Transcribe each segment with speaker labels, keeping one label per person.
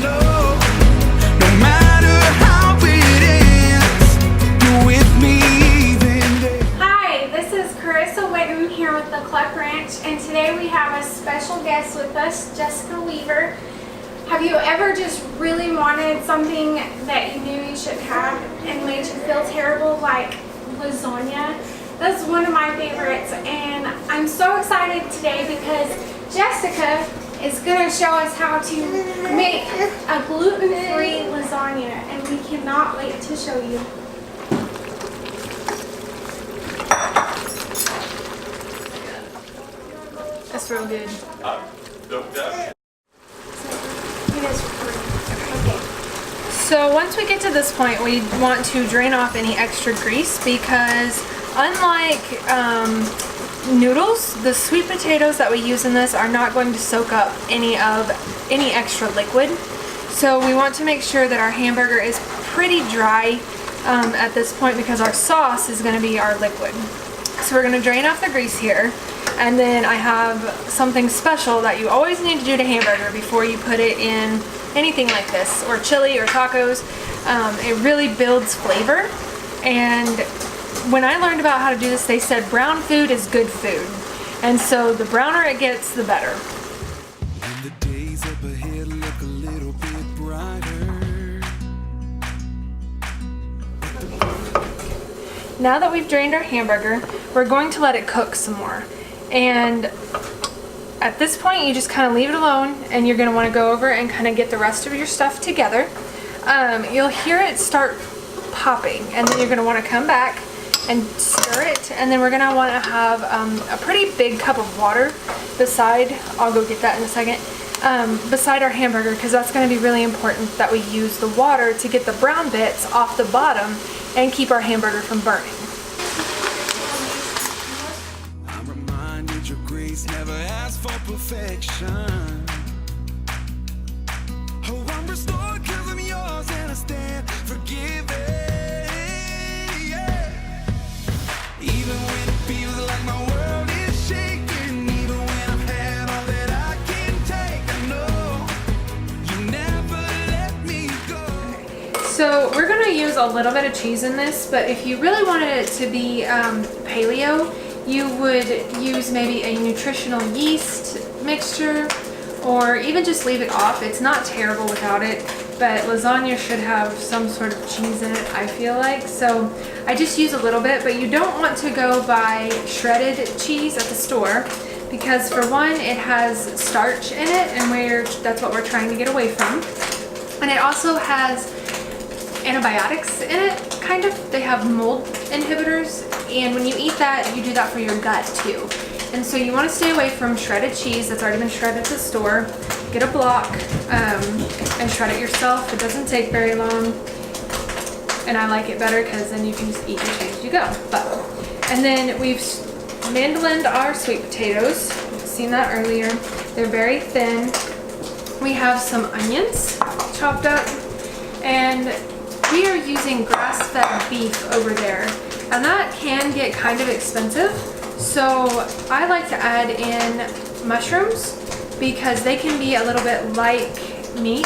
Speaker 1: know, no matter how it ends, you're with me even then.
Speaker 2: Hi, this is Carissa Witten here with the Cluck Ranch, and today we have a special guest with us, Jessica Weaver. Have you ever just really wanted something that you knew you shouldn't have and made you feel terrible, like lasagna? That's one of my favorites, and I'm so excited today because Jessica is going to show us how to make a gluten-free lasagna, and we cannot wait to show you.
Speaker 3: That's real good. So once we get to this point, we want to drain off any extra grease because unlike noodles, the sweet potatoes that we use in this are not going to soak up any extra liquid. So we want to make sure that our hamburger is pretty dry at this point because our sauce is going to be our liquid. So we're going to drain off the grease here, and then I have something special that you always need to do to hamburger before you put it in anything like this, or chili or tacos. It really builds flavor, and when I learned about how to do this, they said brown food is good food, and so the browner it gets, the better.
Speaker 1: And the days up ahead look a little bit brighter.
Speaker 3: Now that we've drained our hamburger, we're going to let it cook some more, and at this point you just kind of leave it alone, and you're going to want to go over and kind of get the rest of your stuff together. You'll hear it start popping, and then you're going to want to come back and stir it, and then we're going to want to have a pretty big cup of water beside, I'll go get that in a second, beside our hamburger, because that's going to be really important that we use the water to get the brown bits off the bottom and keep our hamburger from burning.
Speaker 1: I'm reminded your grace never asked for perfection. Oh, I'm restored because I'm yours and I stand forgiven. Even when it feels like my world is shaking, even when I've had all that I can take, I know you never let me go.
Speaker 3: So we're going to use a little bit of cheese in this, but if you really wanted it to be paleo, you would use maybe a nutritional yeast mixture, or even just leave it off. It's not terrible without it, but lasagna should have some sort of cheese in it, I feel like. So I just use a little bit, but you don't want to go buy shredded cheese at the store because, for one, it has starch in it, and that's what we're trying to get away from. And it also has antibiotics in it, kind of. They have mold inhibitors, and when you eat that, you do that for your gut too. And so you want to stay away from shredded cheese that's already been shredded at the store. Get a block and shred it yourself. It doesn't take very long, and I like it better because then you can just eat your cheese as you go. And then we've mandolined our sweet potatoes. You've seen that earlier. They're very thin. We have some onions chopped up, and we are using grass-fed beef over there, and that can get kind of expensive. So I like to add in mushrooms because they can be a little bit like meat,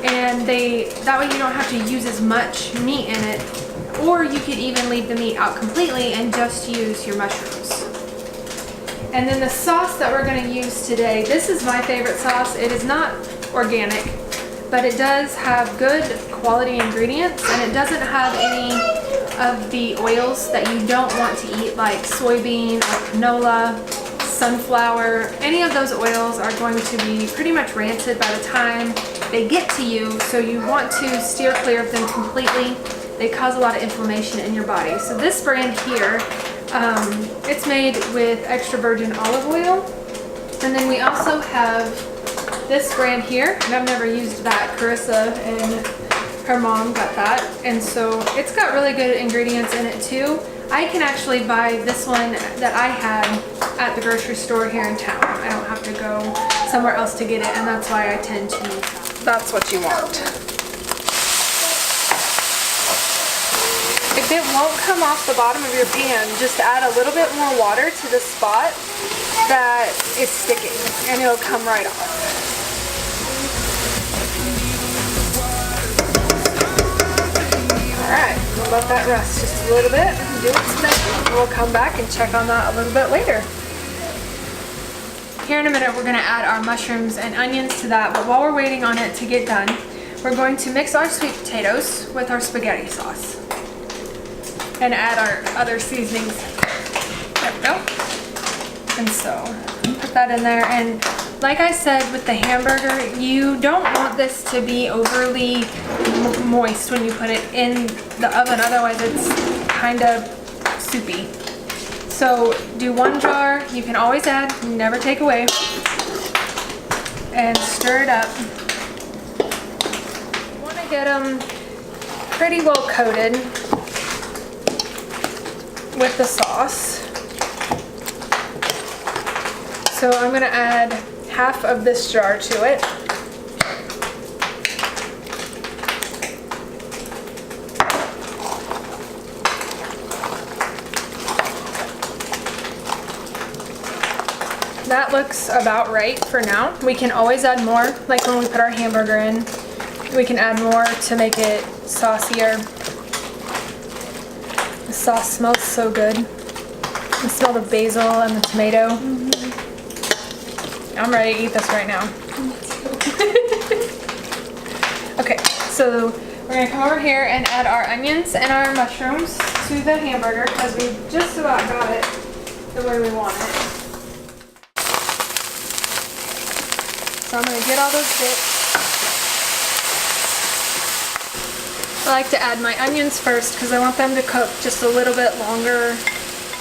Speaker 3: and that way you don't have to use as much meat in it, or you could even leave the meat out completely and just use your mushrooms. And then the sauce that we're going to use today, this is my favorite sauce. It is not organic, but it does have good quality ingredients, and it doesn't have any of the oils that you don't want to eat, like soybean or canola, sunflower. Any of those oils are going to be pretty much rancid by the time they get to you, so you want to steer clear of them completely. They cause a lot of inflammation in your body. So this brand here, it's made with extra virgin olive oil, and then we also have this brand here, and I've never used that. Carissa and her mom got that, and so it's got really good ingredients in it too. I can actually buy this one that I had at the grocery store here in town. I don't have to go somewhere else to get it, and that's why I tend to use that. That's what you want. If it won't come off the bottom of your pan, just add a little bit more water to the spot that it's sticking, and it'll come right off. let that rest just a little bit, do its thing. We'll come back and check on that a little bit later. Here in a minute, we're gonna add our mushrooms and onions to that, but while we're waiting on it to get done, we're going to mix our sweet potatoes with our spaghetti sauce and add our other seasonings. There we go. And so, put that in there, and like I said with the hamburger, you don't want this to be overly moist when you put it in the oven, otherwise it's kind of soupy. So do 1 jar, you can always add, never take away, and stir it up. You want to get them pretty well coated with the sauce. So I'm going to add half of this jar to it. That looks about right for now. We can always add more, like when we put our hamburger in. We can add more to make it saucier. The sauce smells so good. I smell the basil and the tomato. I'm ready to eat this right now. Okay, so we're gonna come over here and add our onions and our mushrooms to the hamburger because we just about got it the way we want it. So I'm gonna get all those bits. I like to add my onions first because I want them to cook just a little bit longer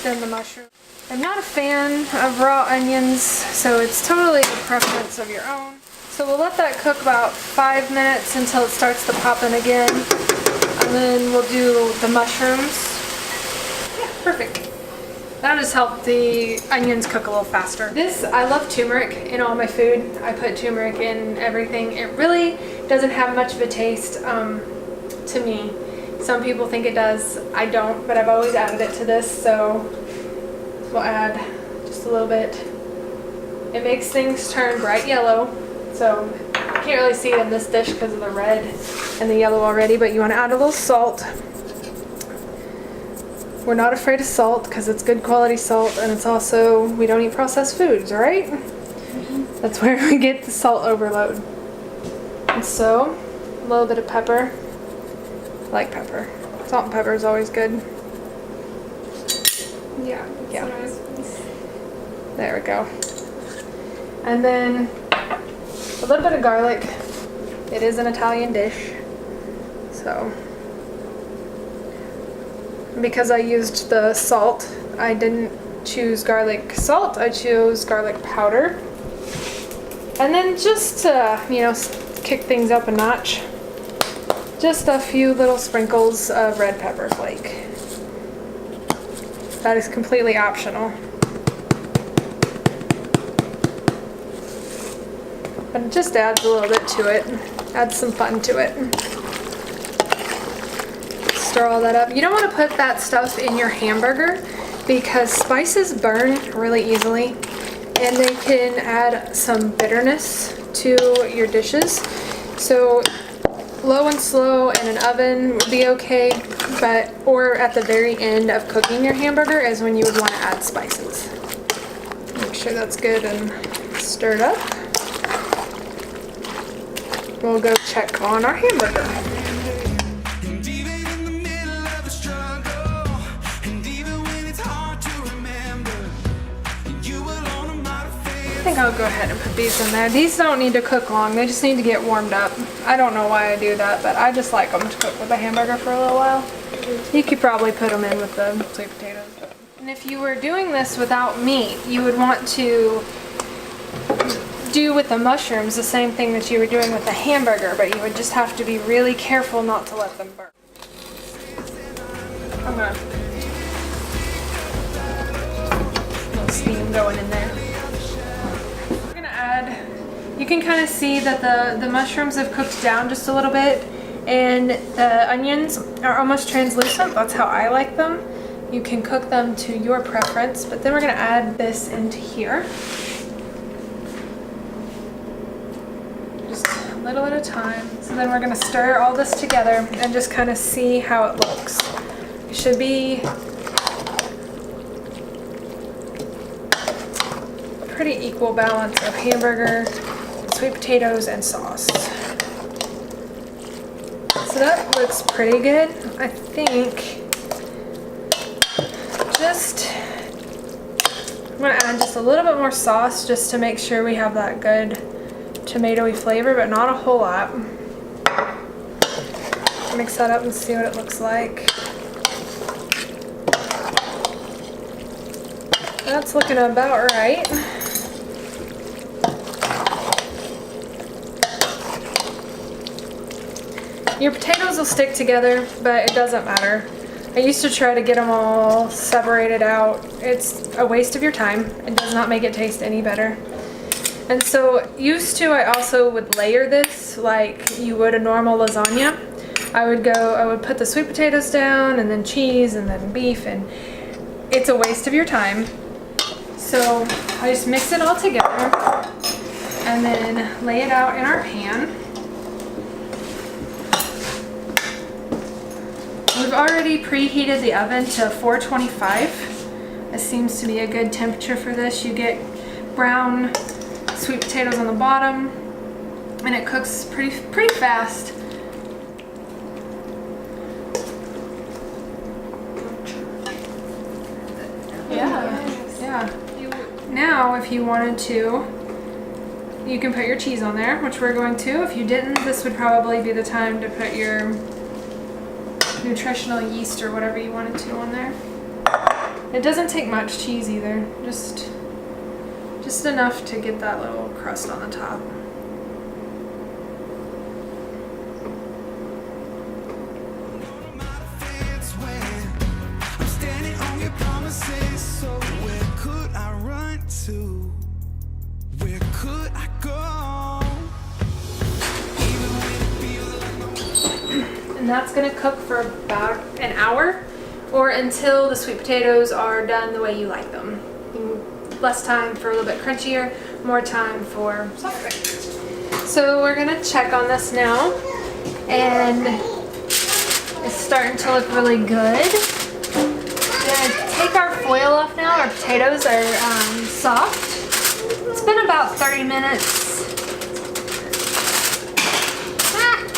Speaker 3: than the mushroom. I'm not a fan of raw onions, so it's totally a preference of your own. So we'll let that cook about 5 minutes until it starts to pop in again. And then we'll do the mushrooms. Yeah, perfect. That'll just help the onions cook a little faster. I love turmeric in all my food. I put turmeric in everything. It really doesn't have much of a taste to me. Some people think it does. I don't, but I've always added it to this, so we'll add just a little bit. It makes things turn bright yellow, so I can't really see it in this dish because of the red and the yellow already, but you want to add a little salt. We're not afraid of salt because it's good quality salt, and it's also, we don't eat processed foods, right? Mm-hmm. That's where we get the salt overload. And so, a little bit of pepper. I like pepper. Salt and pepper is always good.
Speaker 2: Yeah.
Speaker 3: There we go. And then a little bit of garlic. It is an Italian dish, so because I used the salt, I didn't choose garlic salt, I chose garlic powder. And then just to, kick things up a notch, just a few little sprinkles of red pepper flake. That is completely optional. But it just adds a little bit to it, adds some fun to it. Stir all that up. You don't want to put that stuff in your hamburger because spices burn really easily and they can add some bitterness to your dishes. So low and slow in an oven would be okay, or at the very end of cooking your hamburger is when you would want to add spices. Make sure that's good and stirred up. We'll go check on our hamburger.
Speaker 1: And even in the middle of the struggle, and even when it's hard to remember, you will own a mighty faith.
Speaker 3: I think I'll go ahead and put these in there. These don't need to cook long, they just need to get warmed up. I don't know why I do that, but I just like them to cook with a hamburger for a little while. You could probably put them in with the sweet potatoes. And if you were doing this without meat, you would want to do with the mushrooms the same thing that you were doing with the hamburger, but you would just have to be really careful not to let them burn. I'm gonna little steam going in there. We're gonna add, you can kind of see that the mushrooms have cooked down just a little bit and the onions are almost translucent. That's how I like them. You can cook them to your preference, but then we're gonna add this into here. Little at a time. So then we're going to stir all this together and just kind of see how it looks. should be pretty equal balance of hamburger, sweet potatoes, and sauce. So that looks pretty good. I think I'm gonna add just a little bit more sauce just to make sure we have that good tomatoey flavor, but not a whole lot. Mix that up and see what it looks like. That's looking about right. Your potatoes will stick together, but it doesn't matter. I used to try to get them all separated out. It's a waste of your time. It does not make it taste any better. And so I also would layer this like you would a normal lasagna. I would put the sweet potatoes down and then cheese and then beef, and it's a waste of your time. So I just mix it all together and then lay it out in our pan. We've already preheated the oven to 425. This seems to be a good temperature for this. You get brown sweet potatoes on the bottom, and it cooks pretty fast. Yeah. Now, if you wanted to, you can put your cheese on there, which we're going to. If you didn't, this would probably be the time to put your nutritional yeast or whatever you wanted to on there. It doesn't take much cheese either, just enough to get that little crust on the top.
Speaker 1: I'm standing on your promises, so where could I run to? Where could I go? Even when it feels like
Speaker 3: And that's gonna cook for about an hour, or until the sweet potatoes are done the way you like them. Less time for a little bit crunchier, more time for softer. So we're gonna check on this now, and it's starting to look really good. We're gonna take our foil off now. Our potatoes are soft. It's been about 30 minutes.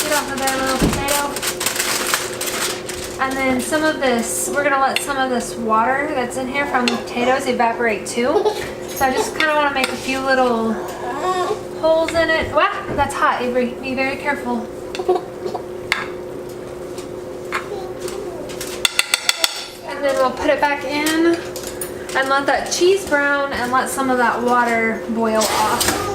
Speaker 3: Get off of there, little potato. And then some of this, we're gonna let some of this water that's in here from the potatoes evaporate too. So I just kind of want to make a few little holes in it. Wow, that's hot, Avery. Be very careful. And then we'll put it back in and let that cheese brown and let some of that water boil off.